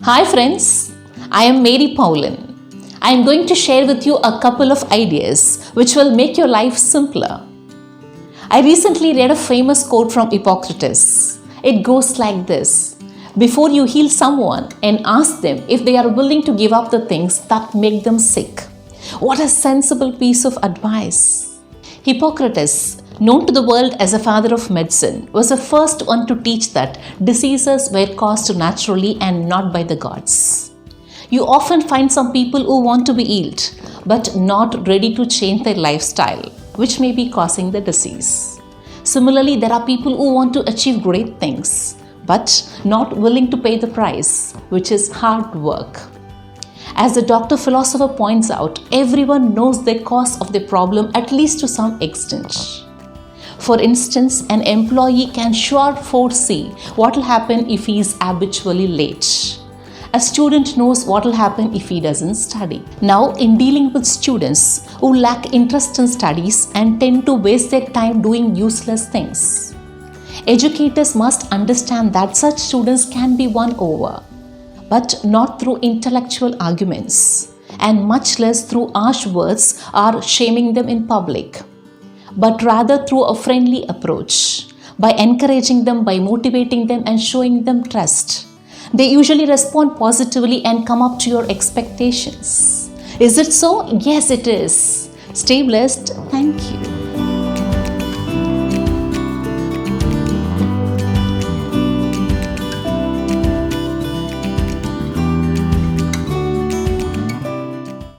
Hi friends, I am Mary Pouline. I am going to share with you a couple of ideas which will make your life simpler. I recently read a famous quote from Hippocrates. It goes like this: before you heal someone and ask them if they are willing to give up the things that make them sick. What a sensible piece of advice. Hippocrates, known to the world as a father of medicine, was the first one to teach that diseases were caused naturally and not by the gods. You often find some people who want to be healed but not ready to change their lifestyle, which may be causing the disease. Similarly, there are people who want to achieve great things but not willing to pay the price, which is hard work. As the doctor philosopher points out, everyone knows the cause of the problem, at least to some extent. For instance, an employee can sure foresee what will happen if he is habitually late. A student knows what will happen if he doesn't study. Now, in dealing with students who lack interest in studies and tend to waste their time doing useless things, educators must understand that such students can be won over, but not through intellectual arguments, and much less through harsh words or shaming them in public, but rather through a friendly approach, by encouraging them, by motivating them and showing them trust. They usually respond positively and come up to your expectations. Is it so? Yes, it is. Stay blessed. Thank you.